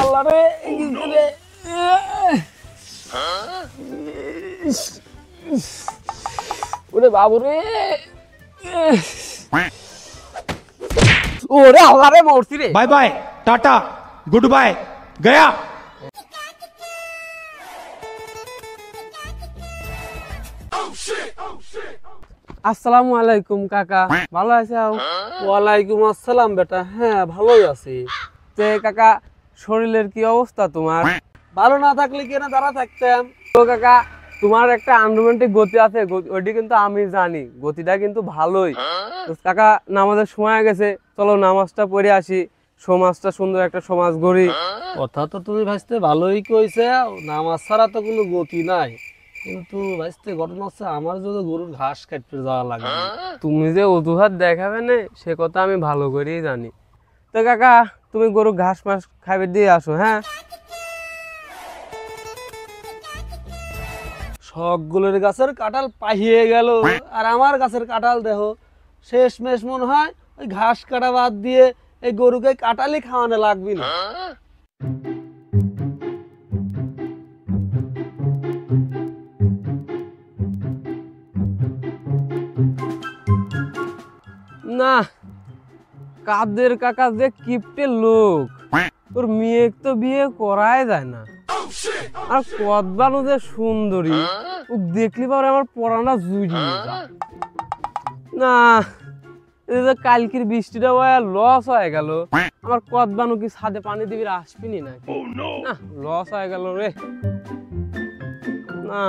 আল্লাহ রে রে ওরে বাবু রে ওরে আল্লাহ রে মরছি রে। Bye bye tata goodbye गया। আসসালামু আলাইকুম কাকা, ভালো আছো? ওয়ালাইকুম আসসালাম বেটা, হ্যাঁ ভালোই আছি। তে কাকা শরীরের কি অবস্থা তোমার? ভালো না থাকলে কি না দাঁড়া থাকতাম। তো কাকা তোমার একটা আনরোমান্টিক গতি আছে, ওইটি কিন্তু আমি জানি, গতিটা কিন্তু ভালোই। তো কাকা নামাজের সময় হয়ে গেছে, চলো নামাজটা পড়ে আসি, সমাজটা সুন্দর একটা সমাজ গড়ি। কথা তো তুমি ভাইস্তে ভালোই কইছে, নামাজ ছাড়া তো কোনো গতি নাই। কিন্তু ভাইস্তে ঘটনা হচ্ছে আমার যদি গরুর ঘাস কাটতে যাওয়া লাগে। তুমি যে অজুহাত দেখাবে না সে কথা আমি ভালো করেই জানি। তো কাকা তুমি গরু ঘাস মাস খাইবে দিয়ে আসো। হ্যাঁ সবগুলোর গাছের কাঁঠাল পাহিয়ে গেল, আর আমার গাছের কাঁঠাল দেহ শেষ মেশ মনে হয় ওই ঘাস কাটা বাদ দিয়ে এই গরুকে কাঁঠালই খাওয়ানো লাগবে না। না, কাদের কাকা যে কিপটে লোক, তোর মেয়ে তো বিয়ে করাই যায় না। আর কদবানো যে সুন্দরী, ও দেখলি পরে আমার পড়াটা জুড়িয়ে যায়। না এই যে কালকের বৃষ্টিটা লস হয়ে গেল, আমার কদবানো কি ছাদে পানি দিবি আসবিনি নাকি? না লস হয়ে গেল রে। না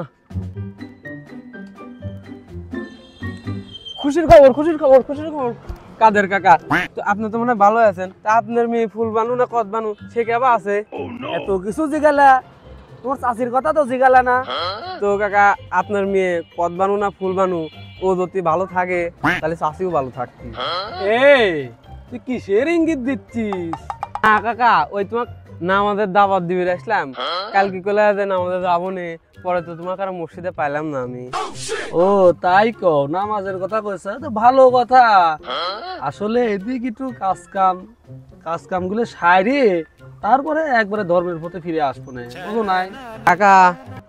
খুশির খবর, খুশির খবর, খুশির খবর। কাদের কাকা তো আপনি তো মনে হয় ভালো আছেন, তা আপনার মেয়ে ফুল বানু না কদ বানু সে কেবা আছে? এত কিছু জিগালা, তোমার চাষির কথা তো জিগালা না। তো কাকা আপনার মেয়ে কদ বানু না ফুল বানু, ও যদি ভালো থাকে তাহলে চাষিও ভালো থাকতি। এই তুই কিসের ইঙ্গিত দিচ্ছিস? না কাকা ওই তোমার নামাজের দাওয়াত দিবি আসলাম, কালকে কলে নামাজে যাবো নে, পরে তো তোমাকে আর মসজিদে পাইলাম না আমি। ও তাই কও, নামাজের কথা কইছে তো ভালো কথা। আসলে এদিকে একটু কাজ কাম গুলো সারি তারপরে একবারে ধর্মের পথে ফিরে আসবো না, বুঝো নাই? কাকা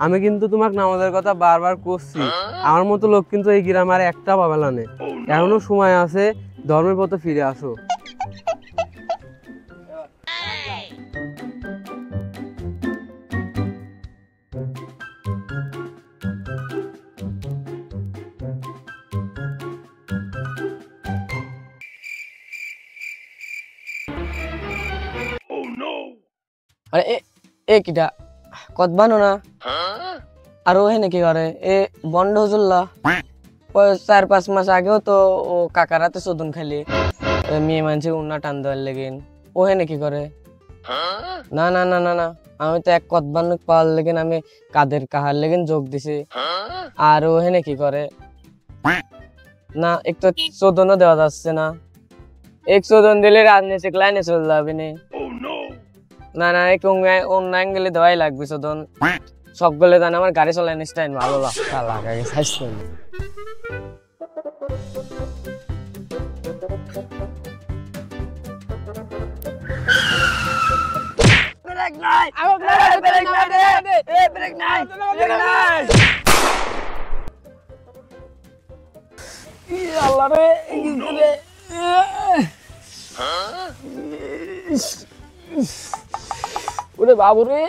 আমি কিন্তু তোমাকে নামাজের কথা বারবার করছি, আমার মতো লোক কিন্তু এই গ্রামে আর একটা পাবে না, এখনো সময় আছে, ধর্মের পথে ফিরে আসো। আরে এ এ কিটা কত বানো না আর ও হেনে কি করে এ বন্ড হুজুল্লা 4-5 মাস আগেও তো ও কাকারাতে চোদন খালি মেয়ে মানুষে উন্না টান দেওয়ার লেগেন। ও হেনে কি করে? না না না না না, আমি তো এক কত বানো পাওয়ার লেগেন আমি কাদের কাহার লেগেন যোগ দিছি। আর ও হেনে কি করে? না একটু চোদনও দেওয়া যাচ্ছে না, এক চোদন দিলে রাজনীতিক লাইনে চলে যাবে না। না না এক অন্য অ্যাঙ্গেলে দেওয়াই লাগবে চোদন। সবগুলো জানে আমার গাড়ি চালানোর স্টাইল ভালো লাগে স্বাস্থ্য। আল্লাহ রে ওরে বাবু রে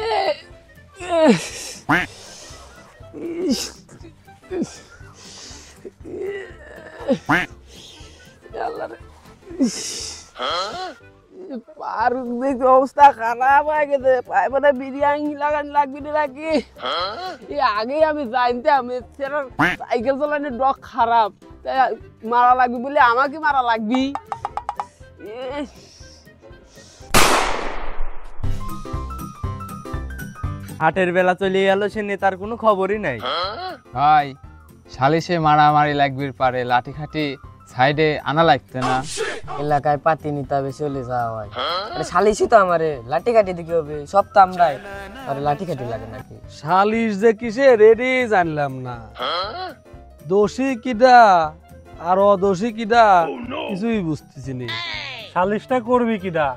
অবস্থা খারাপ হয়ে গেছে, পায়ে মানে বিরিয়ানি লাগান লাগবি নাকি? আগে আমি জানতাম সাইকেল চালানোর ডক খারাপ, মারা লাগবি বলে আমাকে মারা লাগবি। হাটের বেলা চলে গেল, সে নেতার কোনো খবরই নাই। ভাই সালিশে মারামারি লাগবে পারে, লাঠি খাটি সাইডে আনা লাগতে না। এলাকায় পাতি নিতে হবে, চলে যাওয়া হয়। আরে সালিশই তো আমারে লাঠি কাটি দিকে হবে, সব তো আমরাই, আরে লাঠি কাটি লাগে নাকি? সালিশ যে কিসে রেডি জানলাম না, দোষী কিডা আর অদোষী কিডা কিছুই বুঝতেছি না। সালিশটা করবি কিডা?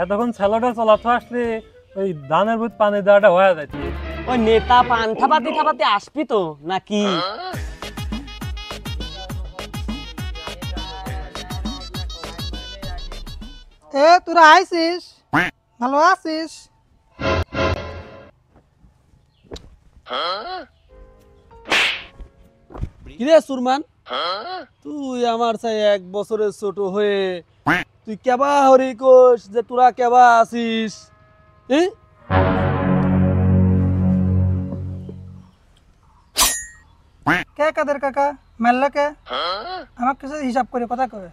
এতক্ষণ ছেলেটা চলাতে আসলে ওই ধানের ভূত পানি দেওয়াটা হয়ে যায়। ওই নেতা পান থাপাতে থাপাতে আসবি তো নাকি? এ তোরা আইছিস, ভালো আছিস? কিরে সুরমান, তুই আমার চাই 1 বছরের ছোট হয়ে তুই কেবা হরি কোষ যে তোরা কেবা আছিস? কে কাদের কাকা মারলা কে? আমার কিছু হিসাব করে কথা কবে।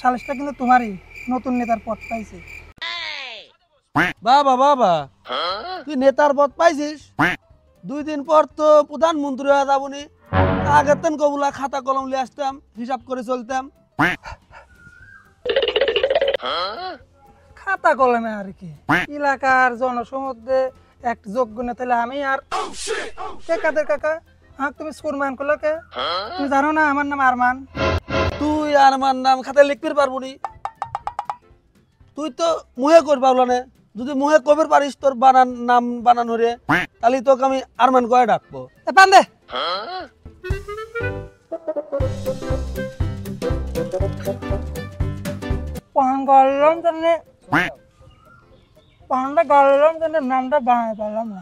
সালিশটা কিন্তু তোমারই, নতুন নেতার পদ পাইছে। বাবা বাবা, তুই নেতার পদ পাইছিস? 2 দিন পর তো প্রধানমন্ত্রী হয়ে যাবনি। আগের তেন কবুলা খাতা কলম লিয়ে আসতাম, হিসাব করে চলতাম। খাতা কলমে আর কি, এলাকার জনসমুদ্রে এক যোগ্য নেতা হলে আমি। আর কে কাদের কাকা, তুমি সুরমান করলো কে? তুমি জানো না আমার নাম আরমান? তুই আর আমার নাম খাতায় লিখতে পারবো নি? তুই তো মুহে কর পাবলো না। যদি মুহে কবের পারিস তোর নাম বানান হরে, তাহলে তোকে আমি আরমান করে ডাকবো। পান্দে গলম জানে, পান্ডা গলম জানে নামটা বানাই পারলাম না।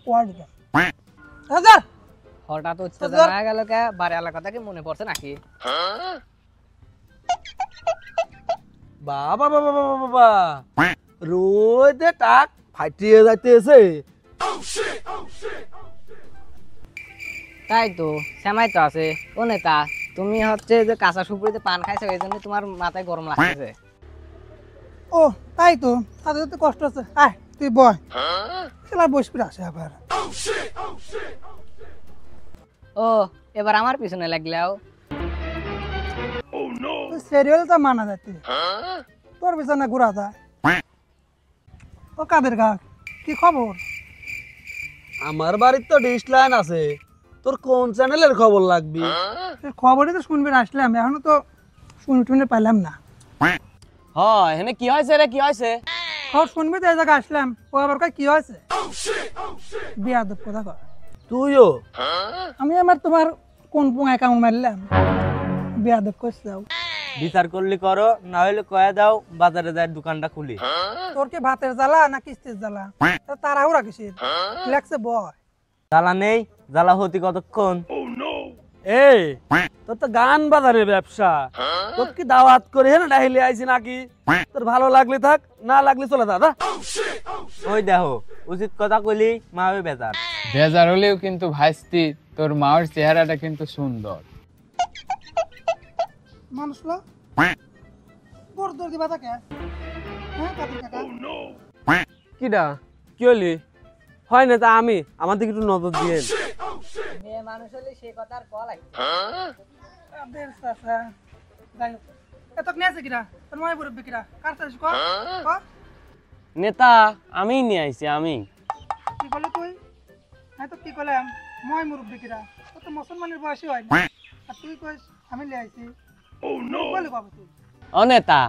কোয়া দিতাম হাজার। হঠাৎ উত্তেজনা হয়ে গেল কে? বাড়ি এলাকাটা কি মনে পড়ছে নাকি? বাবা বাবা বাবা বাবা, রোদে টাক ফাটিয়ে যাইতেছে। তাই তো, সেমাই তো আছে। ও নেতা, তুমি হচ্ছে যে কাঁচা সুপুরিতে পান খাইছো, এই জন্য তোমার মাথায় গরম লাগতেছে। ও তাই তো, তাদের তো কষ্ট আছে। আয় তুই বয়, খেলা বসবি আসে আবার। ও এবার আমার পিছনে লাগলাও। সিরিয়াল তো মানা যাচ্ছে, তোর পিছনে ঘুরা যায়। ও কাদের গা, কি খবর? আমার বাড়ির তো ডিশ লাইন আছে, তোর কোন চ্যানেলের খবর লাগবি? খবরই তো শুনবি আসলাম, এখনো তো শুনে পাইলাম না। হয় এখানে কি হয়েছে রে, কি হয়েছে? খবর শুনবি তো এই জায়গায় আসলাম। ও আবার কয় কি হয়েছে? বিয়া দেব কথা কর। তুইও? আমি আমার তোমার কোন পোঙায় কামড় মারলাম? বিয়া দেব করছে। বিচার করলি করো, না হলে কয়ে দাও বাজারে যাই দোকানটা খুলি। তোর কি ভাতের জ্বালা না কিস্তির জ্বালা? তাড়াহুড়া কিসের? লাগছে বয়। জ্বালা নেই, জ্বালা হতি কতক্ষণ? এই তোর তো গান বাজারের ব্যবসা, তোর কি দাওয়াত করে না ডাইলে আইছি নাকি? তোর ভালো লাগলে থাক, না লাগলে চলে যা। ওই দেখো, উচিত কথা কইলি মা হবে বেজার। বেজার হলেও কিন্তু ভাইস্তি, তোর মায়ের চেহারাটা কিন্তু সুন্দর। মানুষ লো বড় দর দিবা তাকে। হ্যাঁ কাদের কাকা? কিডা কি হলি? হয় না তা আমি, আমার দিকে একটু নজর দিয়ে। মেয়ে মানুষ হলে সে কথা আর কল আছে। কাদের চাচা যাই হোক, এত নেছে কিরা? তোর মাই বড় বিকিরা কার চাইছ কর কর। নেতা আমি নিয়ে আইছি, আমি। কি করলি তুই? আমি তো কি করলাম, মই মুরব্বী কিরা। ও তো মুসলমানের বয়সী হয় না, আর তুই কইস আমি লিয়ে আইছি। বলে কবে তুই? ও নেতা,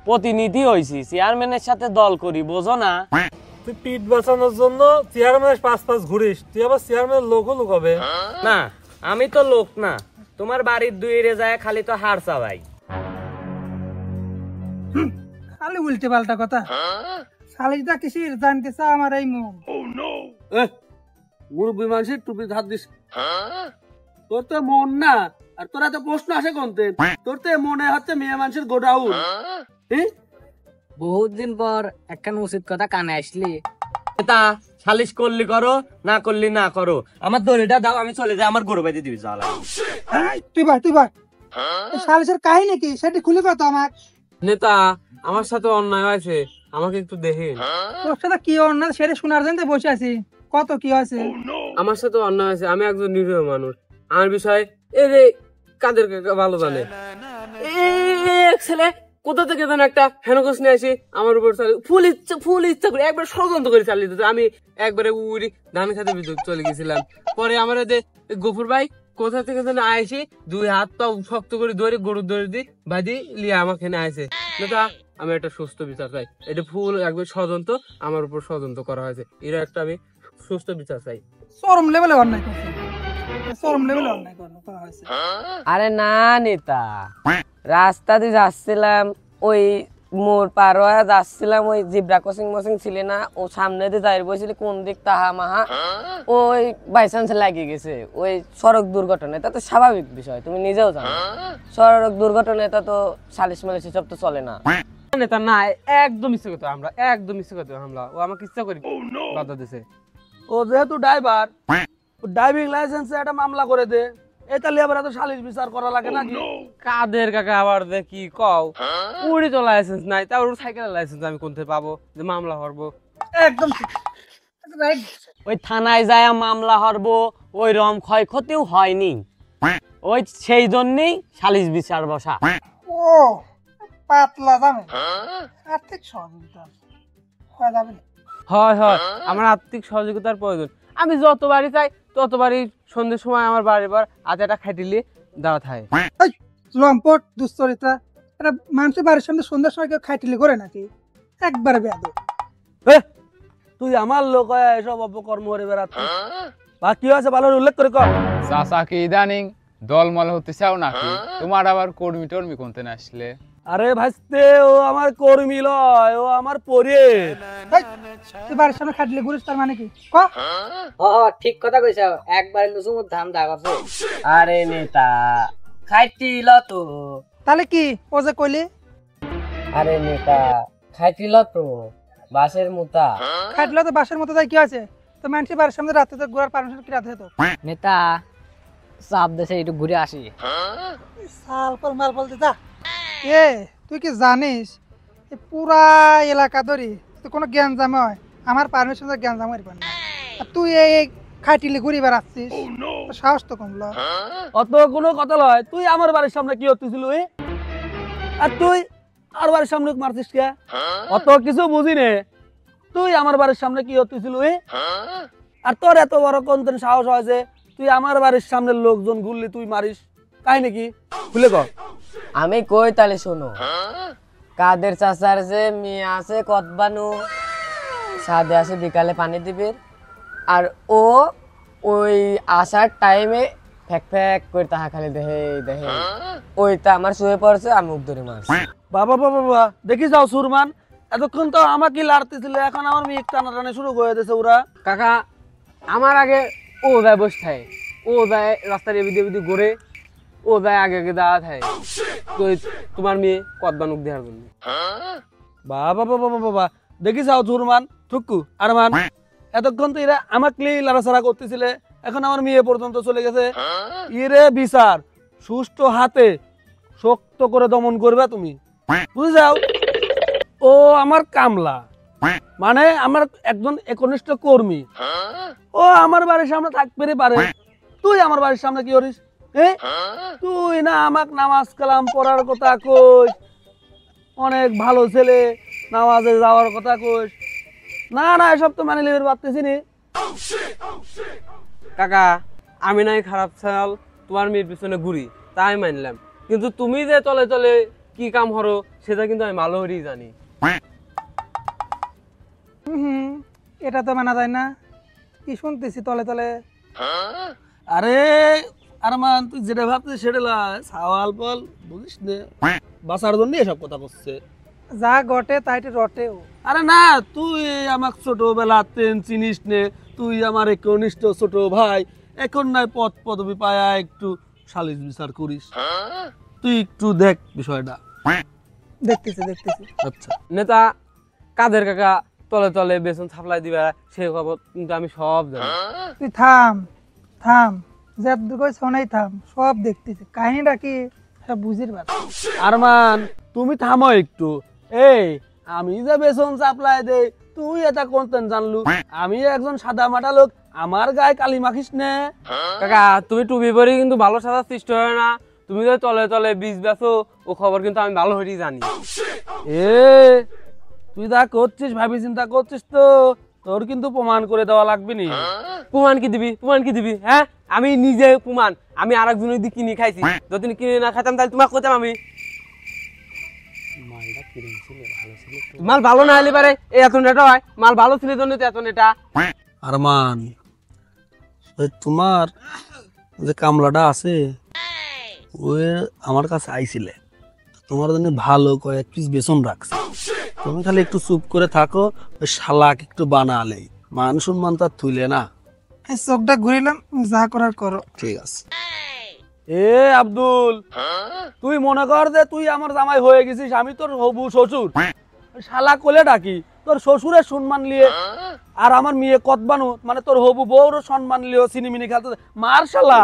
প্রতিনিধি হইছি, চেয়ারম্যানের সাথে দল করি, বোঝো না? তুই পিঠ বাঁচানোর জন্য চেয়ারম্যানের পাশ ঘুরিস, তুই আবার চেয়ারম্যানের লোক লুকাবে না, আমি তো লোক না, তোমার বাড়ির দুইরে যায় খালি তো হার চাওয়াই। খালি উল্টে পাল্টা কথা। শালিটা কিসির জানতে চা আমার এই মন। মুরব্বী মানুষের টুপি হাত দিস। তোর তো মন না, আর তোরা তো প্রশ্ন আসে কোনতে? তোর তো মনে হচ্ছে মেয়ে মানুষের গোডাউন। বহুত দিন পর একখান উচিত কথা কানে আসলি। নেতা সালিশ করলি করো, না করলি না করো, আমার দড়িটা দাও, আমি চলে যাই, আমার গরু বাইতে দিবি জ্বালা। তুই ভাই শালিশের কাহিনী কি সেটি খুলে কথা আমার। নেতা আমার সাথে অন্যায় হয়েছে, আমাকে একটু দেখেন। তোর সাথে কি অন্যায় সেটা শোনার জন্য বসে আছি। কত কি হয়েছে? আমার সাথে অন্যায় হয়েছে, আমি একজন নিরীহ মানুষ। আমার বিষয়ে এই যে কাদের ভালো জানে। ছেলে কোথা থেকে যেন একটা হেনকোষ নিয়ে আসি আমার উপর ফুল ইচ্ছা করে একবার ষড়যন্ত্র করে চালিয়ে দিত। আমি একবারে উড়ি ধান খেতে চলে গেছিলাম। পরে আমার যে গফুর ভাই কোথা থেকে যেন আইসি, 2 হাত পা শক্ত করে ধরে গরুর দড়ি দি বাঁধি লিয়ে আমাকে এনে আইছে। নেতা আমি একটা সুস্থ বিচার চাই, এটা ফুল একবার ষড়যন্ত্র, আমার উপর ষড়যন্ত্র করা হয়েছে, এর একটা আমি সুস্থ বিচার চাই। চরম লেভেলে অন্যায় করছে, চরম লেভেলে অন্যায় করা হয়েছে। আরে না নেতা, রাস্তা দিয়ে যাচ্ছিলাম, ওই মোর পার হয়ে যাচ্ছিলাম, ওই জিব্রা ক্রসিং মসিং ছিল না, ও সামনে দিয়ে যাই বসছিল, কোন দিক তাহা মাহা ওই বাই চান্স লাগিয়ে গেছে। ওই সড়ক দুর্ঘটনা, এটা তো স্বাভাবিক বিষয়, তুমি নিজেও জানো। সড়ক দুর্ঘটনা এটা তো সালিশ মালিশ সব তো চলে না। নেতা না, একদম ইচ্ছে করতে আমরা, একদম ইচ্ছে করতে হামলা, ও আমাকে ইচ্ছা করি বাধা দিছে। ও যেহেতু ড্রাইভার, ড্রাইভিং লাইসেন্সে একটা মামলা করে দে, এটা লিয়ে আবার এত সালিশ বিচার করা লাগে নাকি? কাদের কাকা আবার দে কি কও, উড়ি তো লাইসেন্স নাই, তাও সাইকেলের লাইসেন্স আমি কোনতে পাবো যে মামলা করবো? একদম ঠিক, রাইট। ওই থানায় যায় মামলা হরবো, ওই রকম ক্ষয়ক্ষতিও হয়নি, ওই সেই জন্যই সালিশ বিচার বসা। ও পাতলা দামে আর্থিক সহযোগিতা হওয়া যাবে না। হয় হয়, আমার আর্থিক সহযোগিতার প্রয়োজন। আমি যতবারই চাই ততবারই সন্ধ্যের সময় আমার বাড়ির পর আচাটা খাইটিলে দাঁড়া থাকে। এই লম্পট দুশ্চরিত্রা, এটা মানুষের বাড়ির সামনে সন্ধ্যার সময় কেউ খাইটিলি করে নাকি? একবারে বেয়াদব। তুই আমার লোক হয়ে এসব অপকর্ম করে বেড়াচ্ছিস, বা কি হয়েছে ভালো উল্লেখ করে কর। চাচা কি ইদানিং দলমল হতে চাও নাকি? তোমার আবার কর্মী টর্মী কোনতে না আসলে? আরে ভাইস্তে, ও আমার কর্মী লয়, ও আমার পরে। তুই বাড়ির সামনে খাইটিলি ঘুরিস, তার মানে কি ক? ঠিক কথা কইছ, একবার লুসুমুর ধাম দা করছে। আরে নেতা খাইতিল তো। তাহলে কি ও যে কইলি? আরে নেতা খাইতিল তো, বাসের মুতা। খাইটিল তো বাসের মতো তাই কি আছে? তো মানুষের বাড়ির সামনে রাতে তো ঘোরার পারমিশন কি রাতে হতো? নেতা চাপ দেশে একটু ঘুরে আসি। সাল পর মাল বলতে যা। এ তুই কি জানিস এই পুরা এলাকা ধরি তো কোনো গ্যাঞ্জাম হয়, আমার পারমিশন গ্যাঞ্জাম হইবার না, আর তুই এই খাইটিলি ঘুরি বেড়াচ্ছিস, তোর সাহস তো কমলো। অত কোনো কথা লয়, তুই আমার বাড়ির সামনে কি হতেছিল? আর তুই আর বাড়ির সামনে মারছিস কে? অত কিছু বুঝি নে, তুই আমার বাড়ির সামনে কি হতেছিল? আর তোর এত বড় কোনদিন সাহস হয় যে তুই আমার বাড়ির সামনের লোকজন ঘুরলি তুই মারিস? কাহিনী কি খুলে কর। আমি কই তালে শোনো, কাদের চাচার যে মেয়ে আছে কতবানু, সাদে আসে বিকালে পানি দিবে, আর ও ওই আসার টাইমে ফ্যাক ফ্যাক করে তাহা খালি দেহে দেহে, ওইটা আমার শুয়ে পড়ছে, আমি মুখ ধরে মারছি। বাবা বাবা বাবা, দেখি যাও সুরমান, এতক্ষণ তো আমাকে লাড়তেছিল, এখন আমার মেয়ে টানাটানি শুরু করে দিয়েছে ওরা। কাকা আমার আগে ও যায় বসে থাকে, ও যায় রাস্তার এবিদি এবিদি ঘুরে, ও যায় আগে আগে দাঁড়া থাকে তো তোমার মেয়ে কদবানুক দেওয়ার জন্য। বাবা বাবা বাবা বাবা, দেখি যাও সুরমান ঠুকু আর মান, এতক্ষণ তো এরা আমাকে লাড়াছাড়া করতেছিলে, এখন আমার মেয়ে পর্যন্ত চলে গেছে। ইরে বিচার সুষ্ঠু হাতে শক্ত করে দমন করবে তুমি, বুঝে যাও। ও আমার কামলা, মানে আমার একজন একনিষ্ঠ কর্মী, ও আমার বাড়ির সামনে থাকতে পারে, তুই আমার বাড়ির সামনে কি করিস? তুই না আমাক নামাজ কালাম পড়ার কথা কইস, অনেক ভালো ছেলে, নামাজে যাওয়ার কথা কইস, না না এসব তো মানে লিখে পারতেছি নি। কাকা আমি নাই খারাপ চাল, তোমার মেয়ের পিছনে ঘুরি তাই মানলাম, কিন্তু তুমি যে তলে তলে কি কাম করো সেটা কিন্তু আমি ভালো করেই জানি। এটা তো মানা যায় না, কি শুনতেছি তলে তলে। আরে আরমান, তুই যেটা ভাবছিস সেটা লয়, সাওয়াল পল বুঝিস নে, বাঁচার জন্য এসব কথা করছে। যা ঘটে তাইটি রটেও। আরে না, তুই আমাকে ছোটবেলা চিনিস নে, তুই আমার একনিষ্ঠ ছোট ভাই, এখন নাই পদ পদবি পায়া একটু সালিশ বিচার করিস, তুই একটু দেখ বিষয়টা। দেখতেছি দেখতেছি। আচ্ছা নেতা কাদের কাকা তলে তলে বেতন সাপ্লাই দিবা সেই খবর কিন্তু আমি সব জানি। তুই থাম থাম, যে শোনাই থাম, সব দেখতেছি, কাহিনীটা কি সব বুঝির পারছি। আরমান তুমি থামো একটু। এই আমি যে বেতন সাপ্লাই দেই তুই এটা কোনতেন জানলু? আমি একজন সাদা মাটা লোক, আমার গায়ে কালি মাখিস নে। কাকা তুমি টুপি পরে কিন্তু ভালো সাজার সৃষ্টি হয় না, তুমি যে তলে তলে বীজ বেচো ও খবর কিন্তু আমি ভালো করেই জানি। এ তুই যা করছিস ভাবি চিন্তা করছিস তো, তোর কিন্তু প্রমাণ করে দেওয়া লাগবে নি। প্রমাণ কি দিবি, প্রমাণ কি দিবি? হ্যাঁ, আমি নিজে প্রমাণ, আমি আর একজনের দিয়ে কিনে খাইছি। যদি কিনে না খাইতাম তাহলে তোমাকে কইতাম আমি। মাল ভালো না হলে পারে এই এত নেটা হয়, মাল ভালো ছিল জন্য তো এত নেটা। আরমান, ওই তোমার যে কামলাটা আছে ওই আমার কাছে আইছিলে, তোমার জন্য ভালো কয়েক পিস বেসন রাখছে। তুমি খালি একটু চুপ করে থাকো, ওই শালাক একটু বানালেই মান সম্মান তার থুইলে না। এই চোখটা ঘুরিলাম, যা করার করো। ঠিক আছে। এ আব্দুল, তুই মনে কর যে তুই আমার জামাই হয়ে গেছিস, আমি তোর হবু শ্বশুর। শালা কোলে ডাকি, তোর শ্বশুরের সম্মান লিয়ে আর আমার মেয়ে কতবানু মানে তোর হবু বউর সম্মান লিয়েও সিনেমিনি খেলতে মার শালা।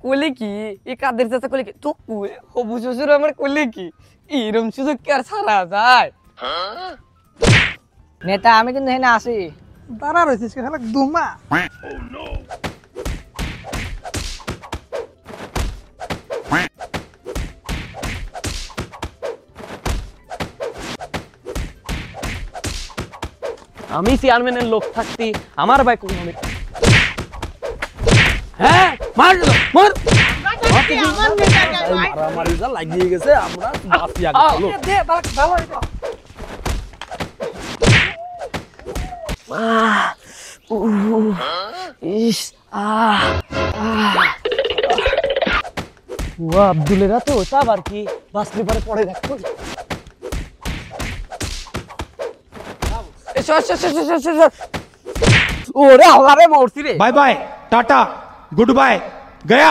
কইলে কি এই কাদের চাচা কইলে কি তো হবু শ্বশুর আমার কইলে কি এরম সুযোগ কি আর ছাড়া যায়? নেতা আমি কিন্তু এখানে আসি। দাঁড়া রয়েছিস খেলা দুমা। আমি চেয়ারম্যানের লোক থাকতি আমার ভাই কোন হবে? হ্যাঁ মার মার মারামারি যা লাগিয়ে গেছে, আমরা বাঁচি আগে চলো। দে ভালো এটা। ইস ও আব্দুলেরা তো আবার কি বাসলি পরে পড়ে দেখো। ওরে আল্লাহ রে মরছি রে। Bye bye tata goodbye गया।